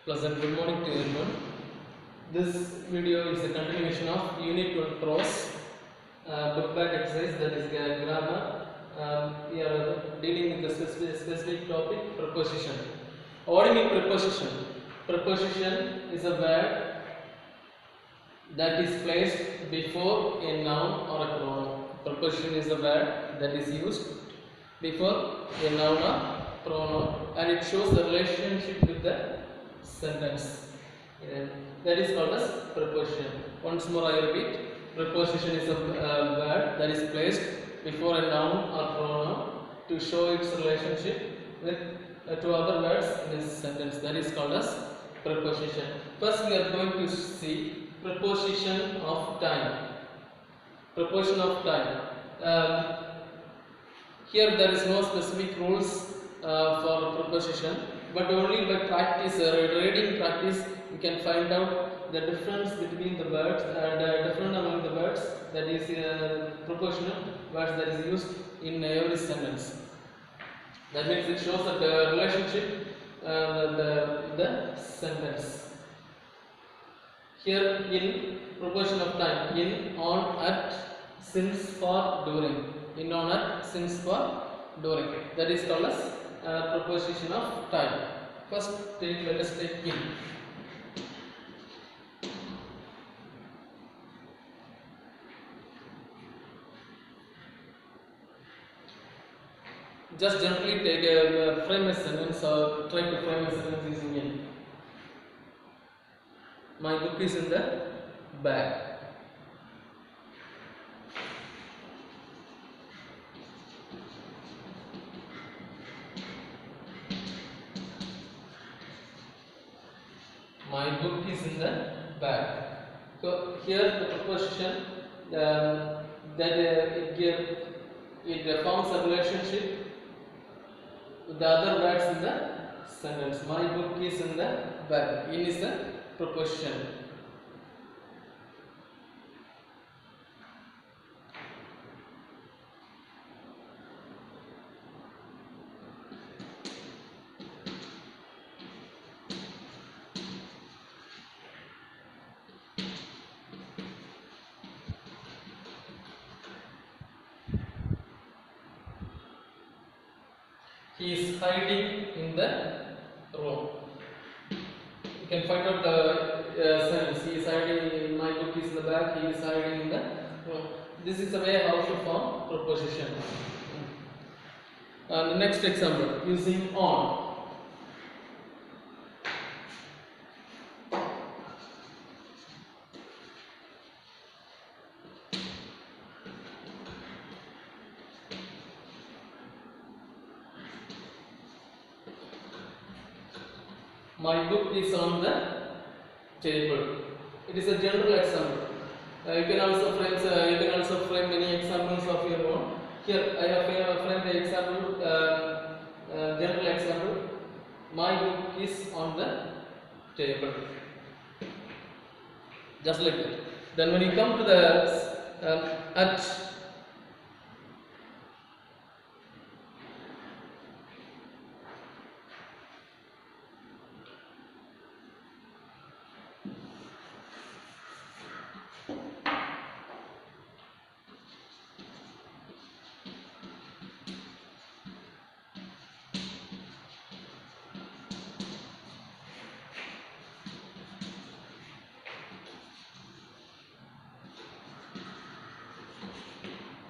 Pleasant good morning to everyone. This video is a continuation of Unit 1 Prose book back exercise, that is grammar. We are dealing with the specific topic, preposition. Ordinary preposition. Preposition is a word that is placed before a noun or a pronoun. Preposition is a word that is used before a noun or pronoun, and it shows the relationship with the sentence. That is called as preposition. Once more I repeat, preposition is a word that is placed before a noun or pronoun to show its relationship with two other words in a sentence. That is called as preposition. First we are going to see preposition of time. Preposition of time. Here there is no specific rules for preposition, but only by practice, reading practice, we can find out the difference between the words and different among the words, that is prepositional words that is used in every sentence. That means it shows that the relationship the sentence. Here in preposition of time, in, on, at, since, for, during. In, on, at, since, for, during. That is called as preposition of time. First, let us take in. Just generally take a frame a sentence or try to frame a sentence using in. My book is in the bag. My book is in the bag. So here the preposition it forms a relationship with the other words in the sentence. My book is in the bag. In is the preposition. He is hiding in the room. You can find out the sentence. He is hiding. My book is in the bag. He is hiding in the room. This is the way how to form preposition. The next example, using on. My book is on the table. It is a general example. You can also frame many examples of your own. Here I have framed the example, general example. My book is on the table. Just like that. Then when you come to the at.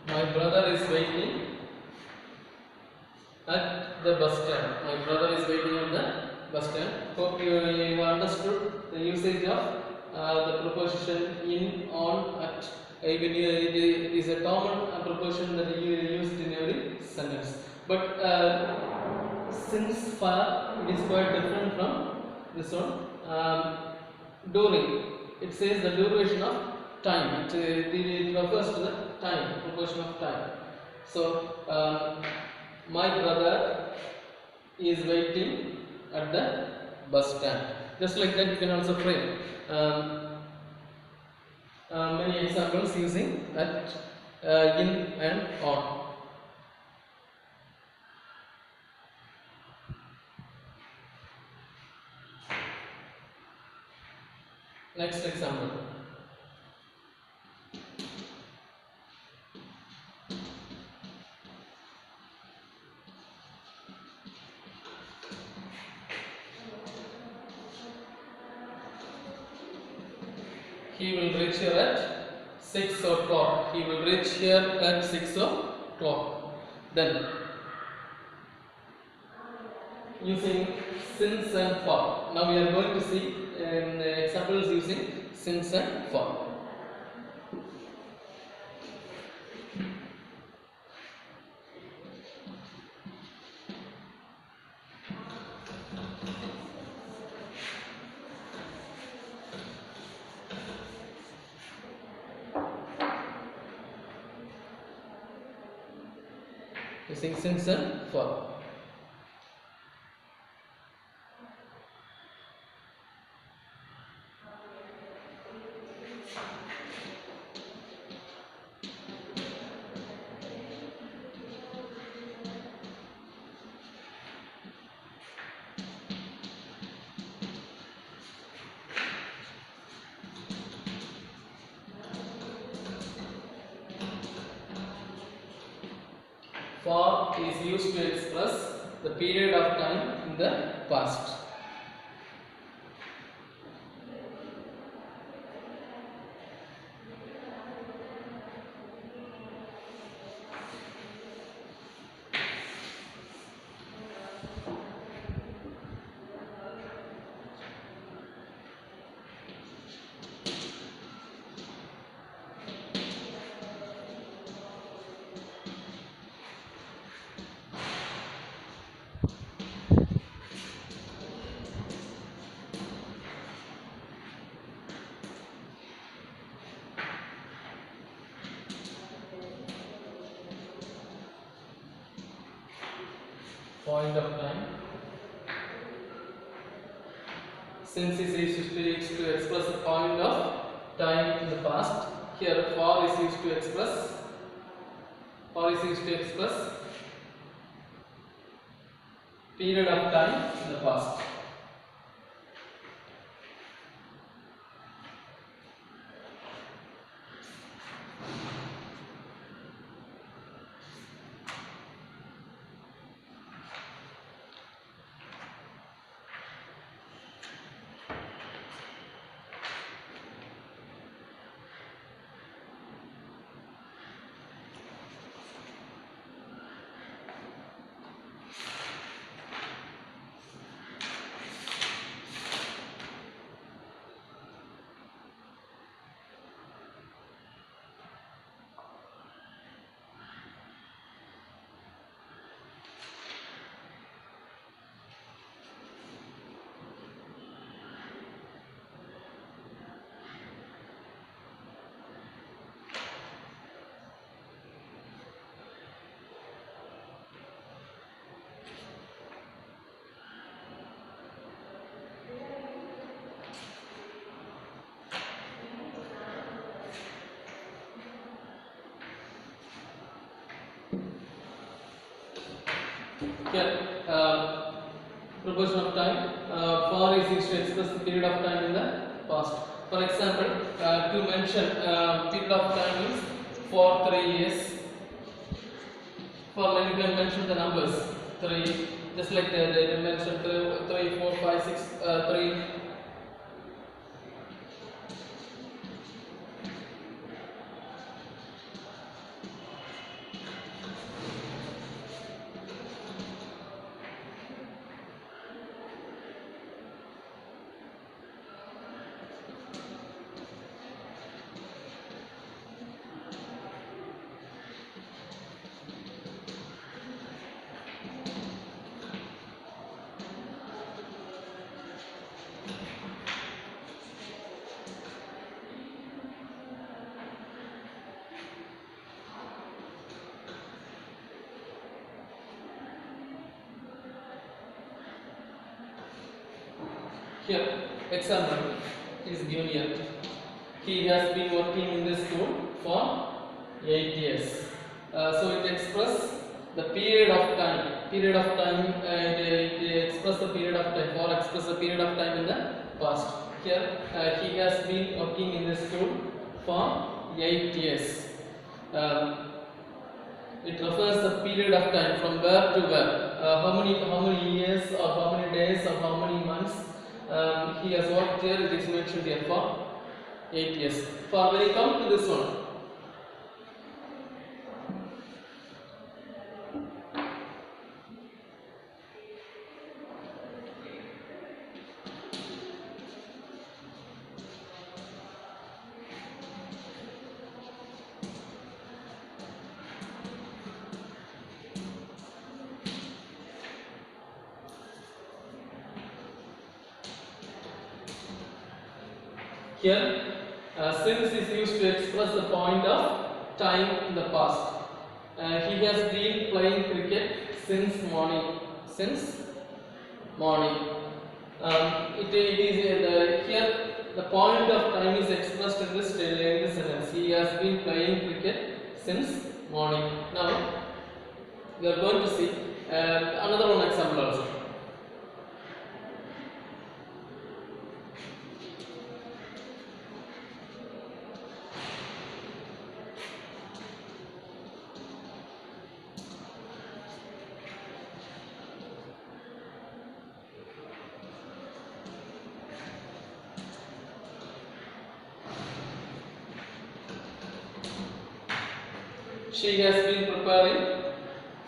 My brother is waiting at the bus stand. My brother is waiting at the bus stand. Hope you understood the usage of the preposition in, on, at. It is a common preposition that you used in every sentence. But since far, it is quite different from this one. During, it says the duration of time. It refers to the time, proportion of time. So my brother is waiting at the bus stand. Just like that, you can also frame many examples using at, in, and on. Next example. He will reach here at 6 o'clock. He will reach here at 6 o'clock. Then, using since and for. Now we are going to see examples using since and for. Using since and for. For is used to express the period of time in the past. Point of time. Since is used to express the point of time in the past. Here for is used to express period of time in the past. Here, proportion of time. For is used to express the period of time in the past. For example, to mention period of time is for 3 years. For when you can mention the numbers 3, just like they mentioned 3, 4, 5, 6, 3. Here, example is given here. He has been working in this school for 8 years. So it expresses the period of time. Period of time, it expresses the period of time. For express the period of time in the past. Here he has been working in the school for 8 years. It refers the period of time from where to where. How many years or how many days or how many months he has worked here. It is mentioned here for 8 years. For when you come to this one, here since is used to express the point of time in the past. He has been playing cricket since morning. Since morning. It is here the point of time is expressed in this sentence. He has been playing cricket since morning. Now we are going to see another one example also. She has been preparing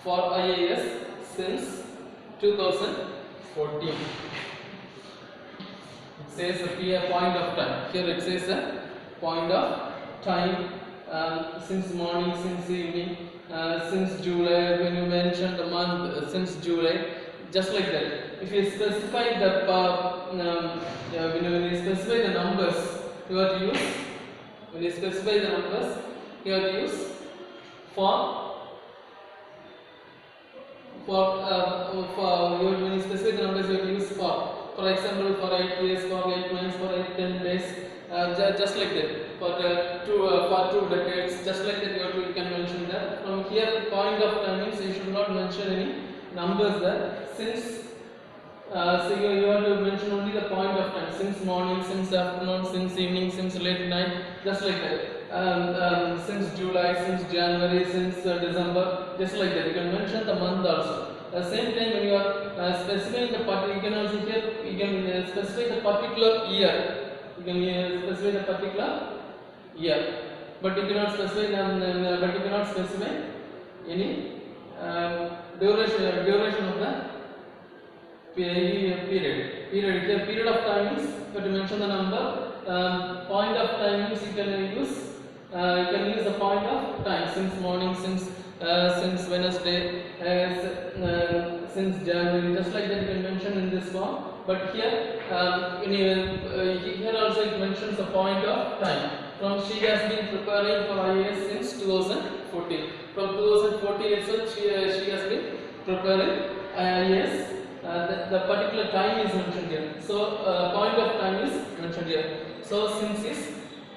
for IAS since 2014. It says a point of time. Here it says a point of time since morning, since evening, since July. When you mention the month, since July, just like that. If you specify the when you specify the numbers, you have to use. When you specify the numbers, you have to use when you specify the numbers, you have to use for example, for 8 years, for 8 months, for 10 days, just like that. For two decades, just like that, you can mention that. From here, point of time means you should not mention any numbers there. Since so you have to mention only the point of time. Since morning, since afternoon, since evening, since late night, just like that. Since July, since January, since December, just like that. You can mention the month also. At the same time, when you are specifying the part, you can also here you can specify the particular year. You can specify the particular year, but you cannot specify any duration of the period. Here period of time means you have to mention the number. Point of time means you can use the point of time since morning, since Wednesday, since January, just like that you can mention in this form. But here here also it mentions the point of time. She has been preparing for IAS since 2014. From 2014 itself she has been preparing IAS. The particular time is mentioned here. So point of time is mentioned here. So since is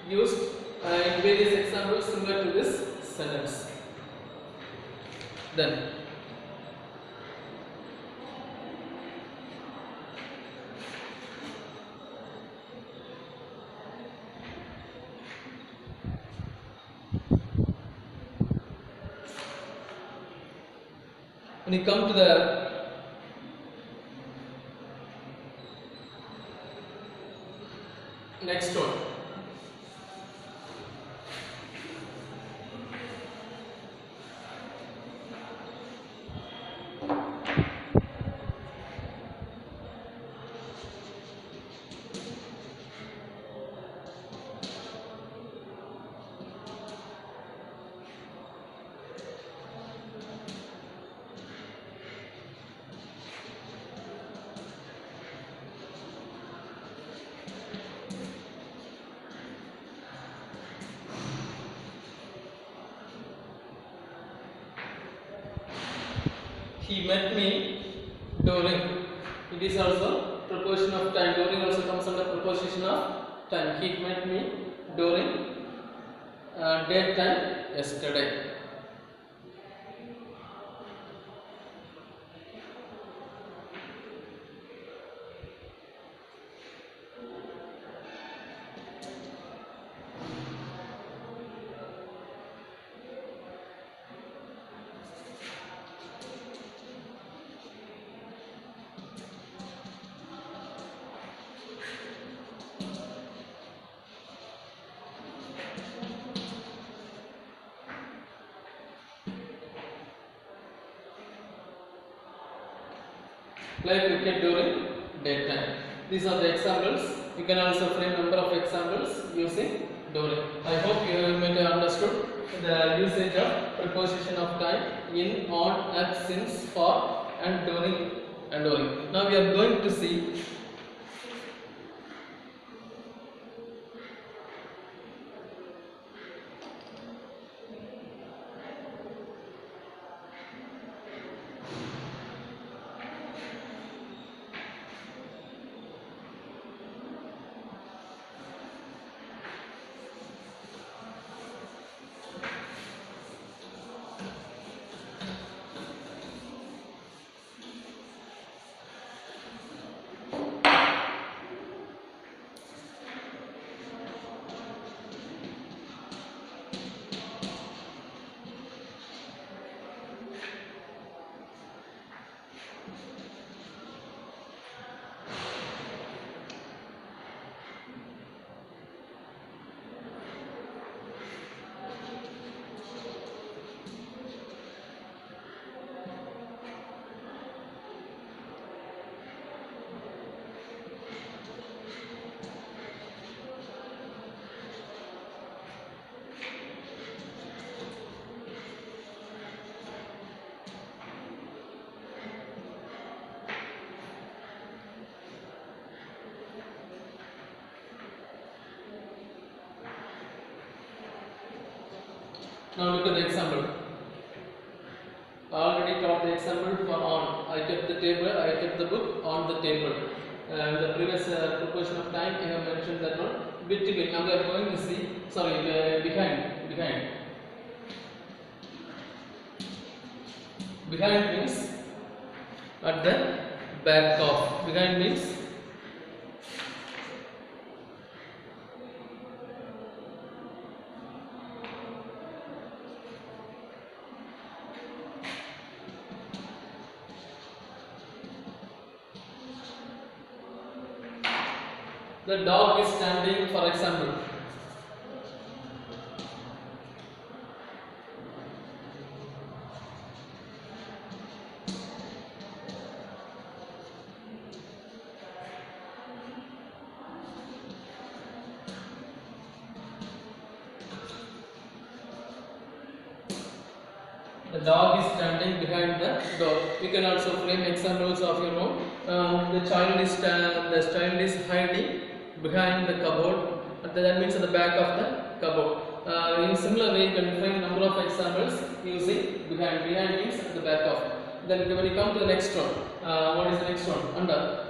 used in various examples similar to this sentence. Then when you come to the next one, he met me during. It is also preposition of time. During also comes under preposition of time. He met me during daytime yesterday. Play cricket during daytime. These are the examples. You can also frame number of examples using during. I hope you might have understood the usage of preposition of time in, on, at, since, for, and during and during. Now we are going to see now look at the example. I already taught the example for on. I kept the table, I kept the book on the table. The previous proportion of time I have mentioned that one. Between. Now we are going to see. Sorry, behind. Behind means at the back of. Behind means the dog is standing, for example. The dog is standing behind the door. You can also frame examples of your own. The child is hiding behind the cupboard. That means at the back of the cupboard. In similar way, you can frame number of examples using behind. Behind means at the back of. Then when you come to the next one, what is the next one? Under.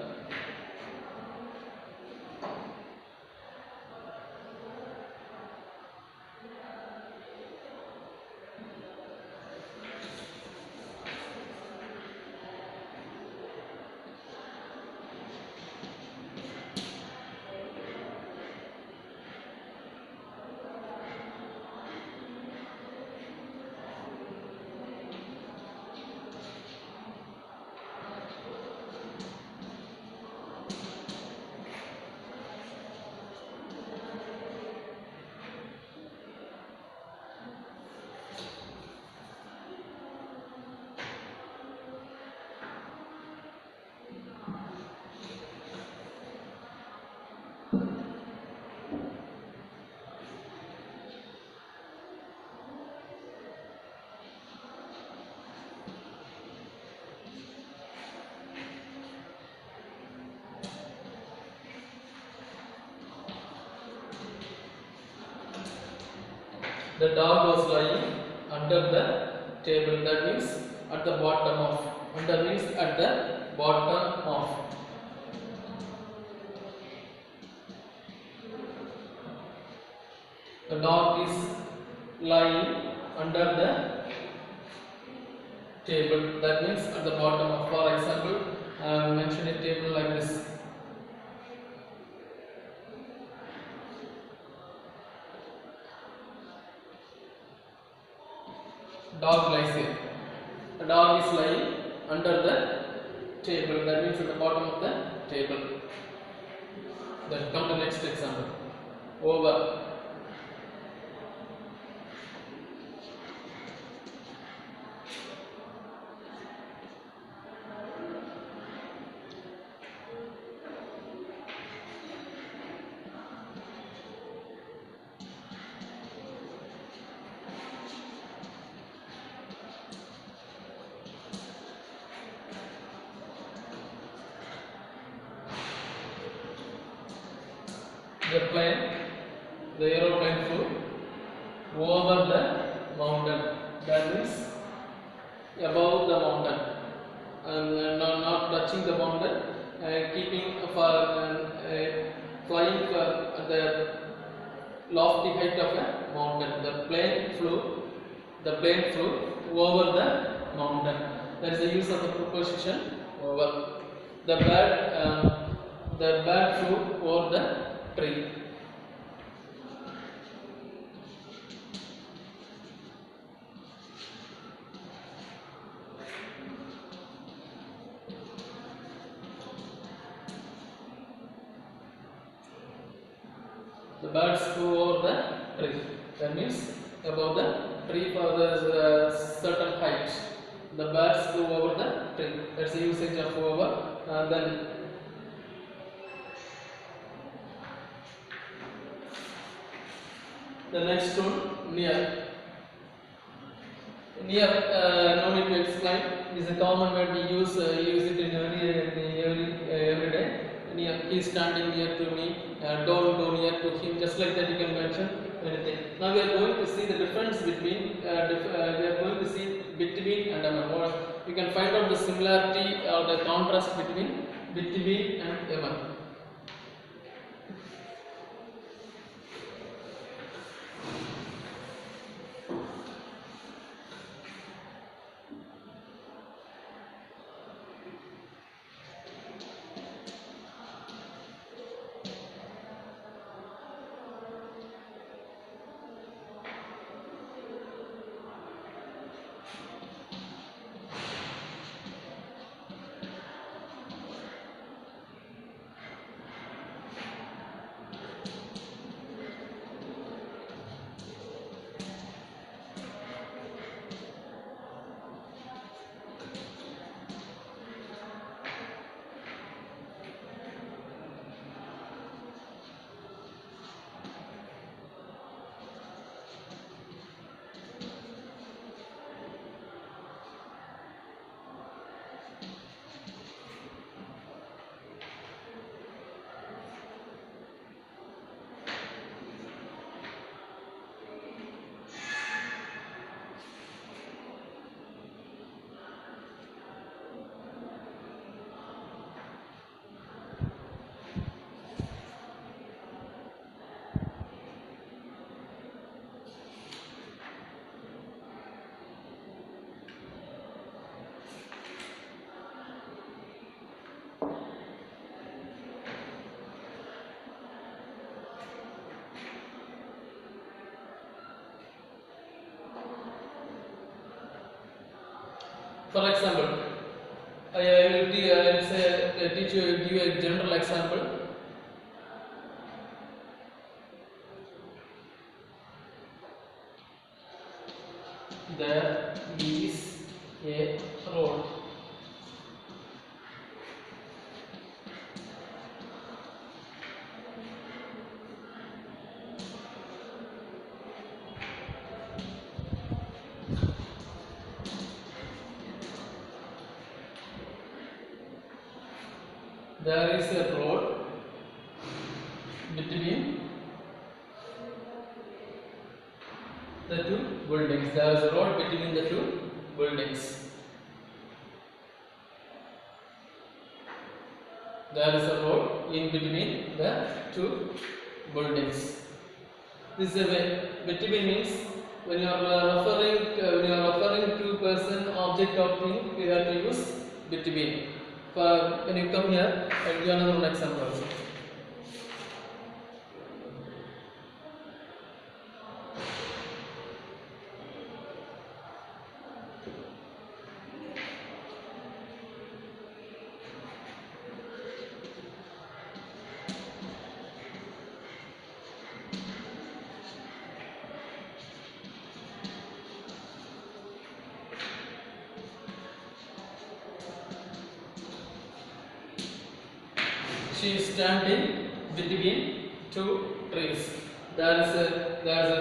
The dog was lying under the table. That means at the bottom of. Under means at the bottom of. The dog is lying under the table. That means at the bottom of. For example, I mention a table like this. Dog lies here. The dog is lying under the table. That means at the bottom of the table. Then come to the next example. Over. the plane, the aeroplane flew over the mountain. That means above the mountain, and not touching the mountain, keeping flying at the lofty height of a mountain. The plane flew over the mountain. That is the use of the preposition over. The bird flew over the tree. The birds flew over the tree. That means above the tree for the certain height. The birds flew over the tree. That's the usage of over. Then the next one, near. Near, no need to explain. This is a common word we use it in every day. Near, he is standing near to me. Don't go near to him. Just like that, you can mention anything. Now we are going to see the difference between. We are going to see between and among. You can find out the similarity or the contrast between and among. For example, I will teach you, give you a general example. There is a road. There is a road between the two buildings. There is a road between the two buildings. There is a road in between the two buildings. This is a way. Between means when you are referring to person, object, or thing, you have to use between. When you come here, I'll give another one example also. She is standing between two trees. There is a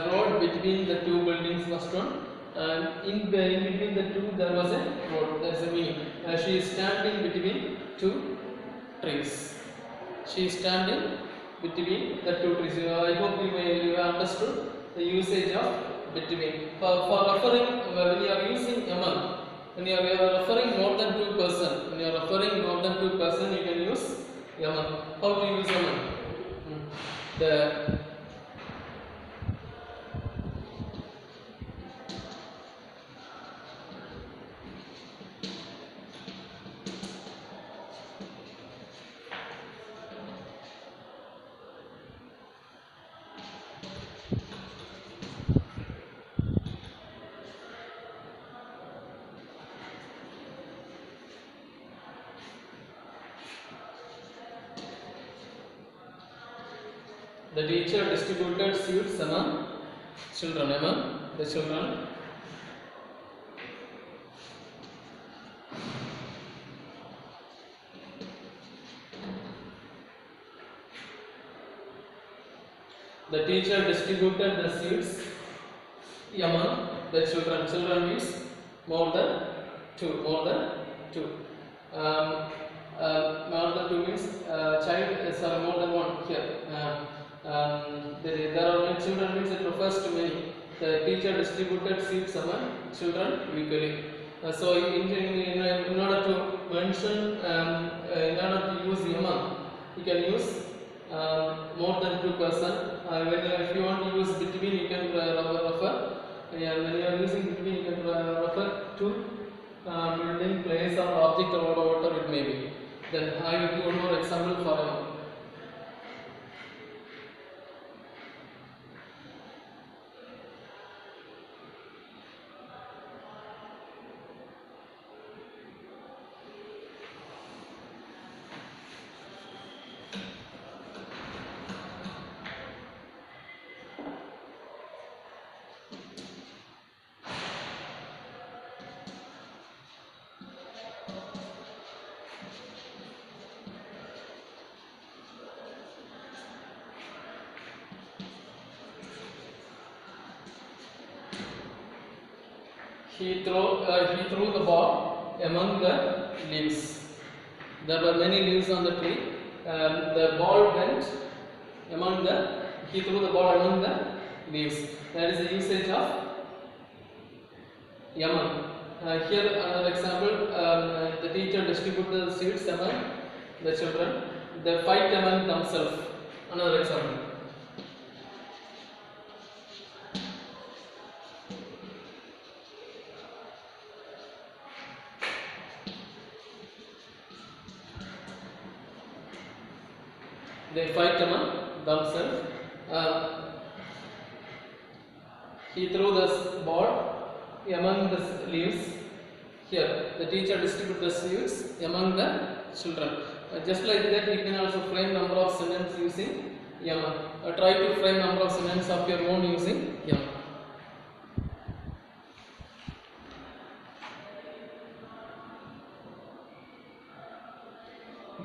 road between the two buildings. First one, and in between the two there was a road. There is a meaning. She is standing between two trees. She is standing between the two trees. I hope you have understood the usage of between. For referring, when you are using among, when you are referring more than two person, when you are referring more than two person, you can use among. How to use among? The teacher distributed seeds among children, among the children. The teacher distributed the seeds among the children. Children means more than two. More than two. More than two means child is more than one here. There are many children means it refers to many. The teacher distributed seeds among children equally. So in order to mention, in order to use among, you can use more than two person. If you want to use between, you can refer. When you are using between, you can refer to building, place, or object, or whatever it may be. Then I will give one more example for among. He threw the ball among the leaves. There were many leaves on the tree. The ball went among the. He threw the ball among the leaves. That is the usage of among. Here another example. The teacher distributed the seeds among the children. They fight among themselves. Another example. They fight among themselves. He threw the ball among the leaves. Here, the teacher distributed the seeds among the children. Just like that, you can also frame number of sentences using among. Try to frame number of sentences of your own using among.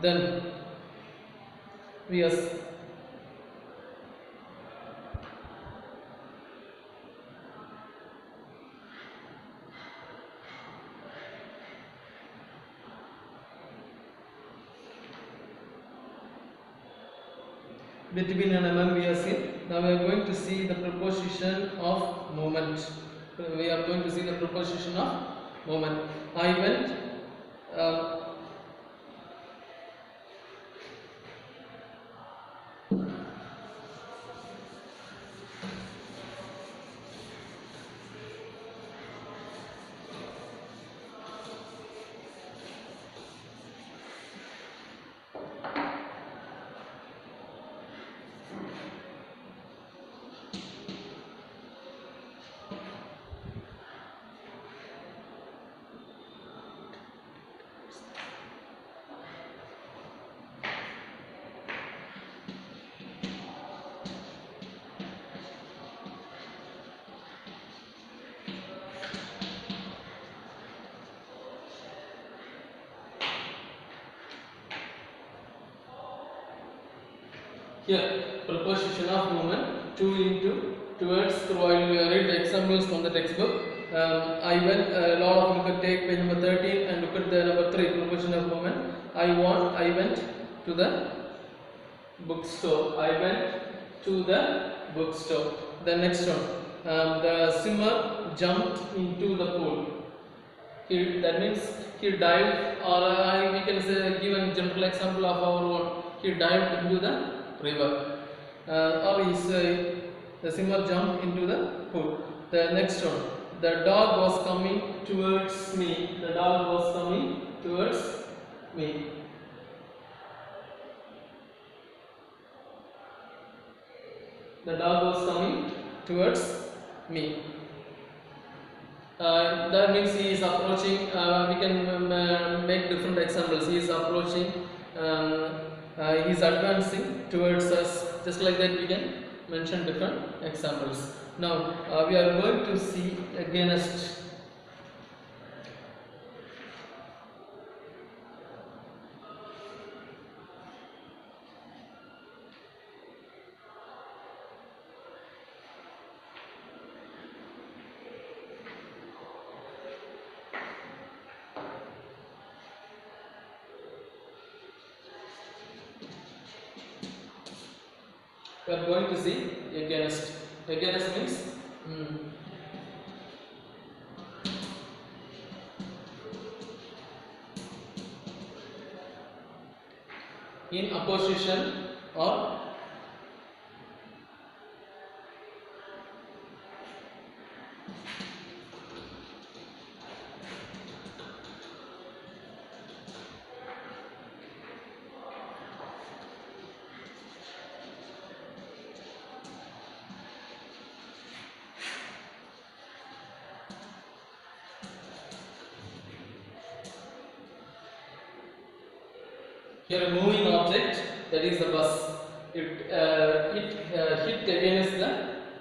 Then yes. Between and among we have seen. Now we are going to see the preposition of movement. We are going to see the preposition of movement. I went. Here, preposition of movement, to into, towards. Through I will read the examples from the textbook. I went. A lot of you could take page number 13 and look at the number 3 preposition of movement. I went to the bookstore. I went to the bookstore. The next one, the swimmer jumped into the pool. That means he dived, or we can say, give a general example of our own. He dived into the river, the swimmer jumped into the pool. The next one, the dog was coming towards me. The dog was coming towards me. The dog was coming towards me. That means he is approaching. We can make different examples. He is approaching. He is advancing towards us. Just like that, we can mention different examples. Now we are going to see against. We are going to see against. Against means in opposition or here a moving object, that is the bus. It hit against the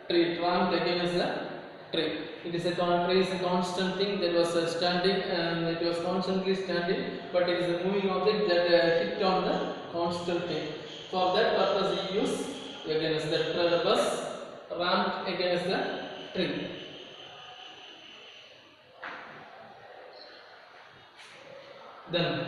tree, tramped against the tree. It is a constant thing that was standing, and it was constantly standing, but it is a moving object that hit on the constant thing. For that purpose, we use against. The bus ramped against the tree. Then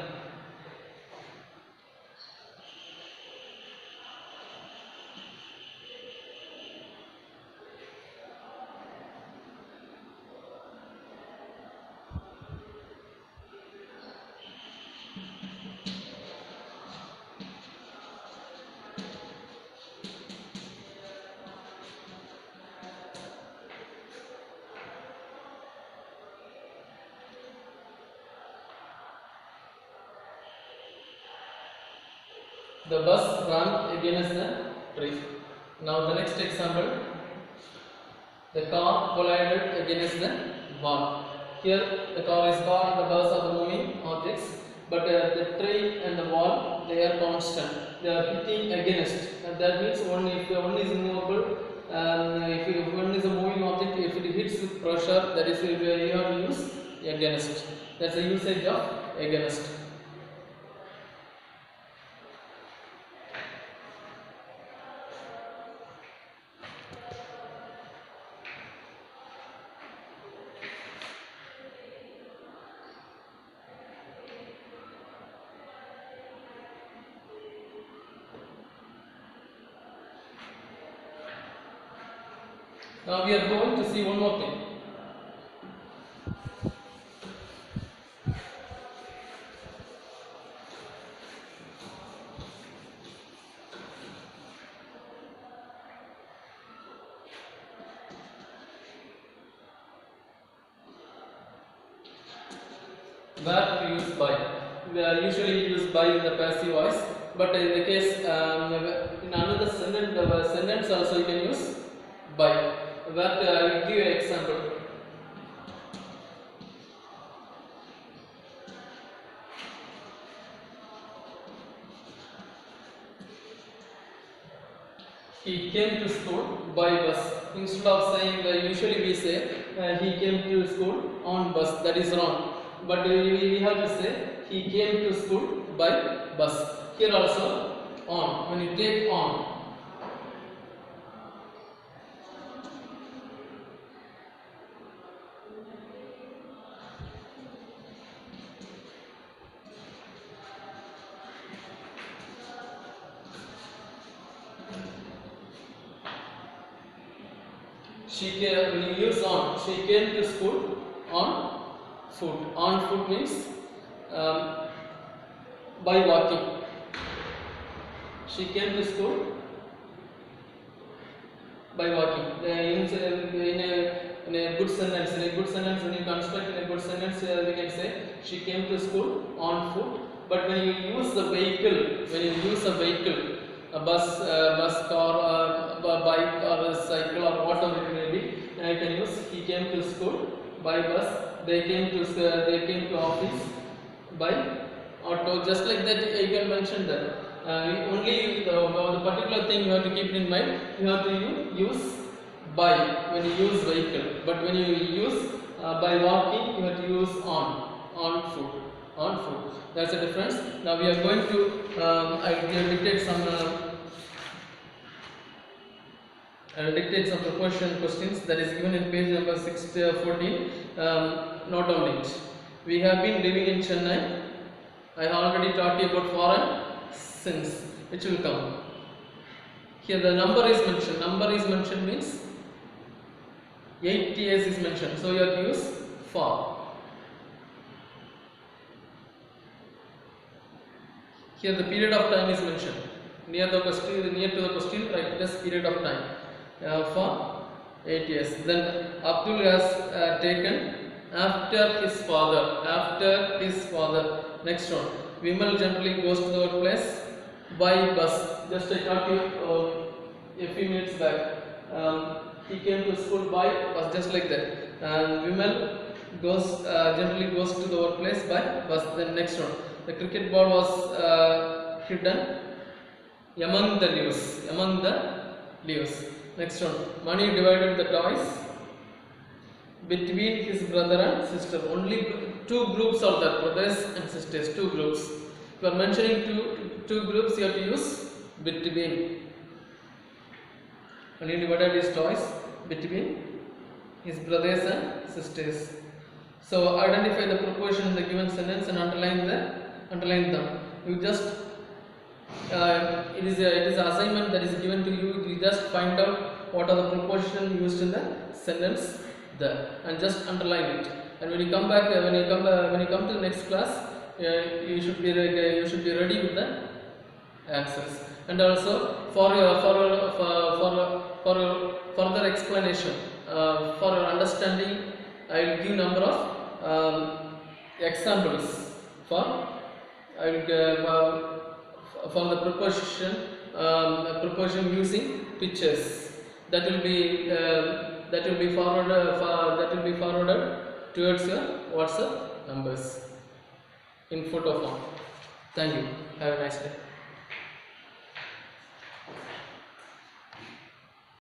the bus ran against the tree. Now the next example, the car collided against the wall. Here the car is caught, the bus are the moving objects, but the tree and the wall, they are constant. They are hitting against, and that means if one is movable, if one is a moving object, if it hits with pressure, that is where you have to use against. That's the usage of against. Now we are going to see one more thing. Where to use by? We are usually use by in the passive voice, but in the case in another sentence, the sentence also you can use by. Where I will give an example. He came to school by bus. Instead of saying, usually we say he came to school on bus. That is wrong. But we have to say he came to school by bus. Here also on. When you take on, when you use on, she came to school on foot. On foot means by walking. She came to school by walking. In a good sentence, when you construct in a good sentence, we can say she came to school on foot. But when you use the vehicle, a bus, car, bike, or a cycle, or whatever it may be, you can use he came to school by bus. They came to office by auto. Just like that, you can mention that. Only the particular thing you have to keep in mind. You have to use by when you use vehicle, but when you use by walking, you have to use on foot. That's the difference. Now we are going to I will dictate some proportion questions that is given in page number 614. Note down it. We have been living in Chennai. I have already taught you about foreign sins, which will come. Here the number is mentioned. Number is mentioned means 8 years is mentioned. So you have to use for. Here the period of time is mentioned. Near to the question, write this period of time for 8 years. Then Abdul has taken after his father. Next one. Vimal generally goes to the workplace by bus. Just I taught you a few minutes back. He came to school by bus, just like that. And Vimal generally goes to the workplace by bus. Then next one. The cricket ball was hidden among the leaves. Next one. Mani divided the toys between his brother and sister. Only two groups are there, brothers and sisters. Two groups. If you are mentioning two groups, you have to use between. And he divided his toys between his brothers and sisters. So identify the proportion in the given sentence and underline them. You just it is an assignment that is given to you. You just find out what are the proportion used in the sentence there, and just underline it. And when you come back, when you come to the next class, you should be ready with the answers. And also for further explanation, for your understanding, I will give number of examples for the proportion using pictures. That will be forwarded towards your WhatsApp numbers in photo form. Thank you. Have a nice day.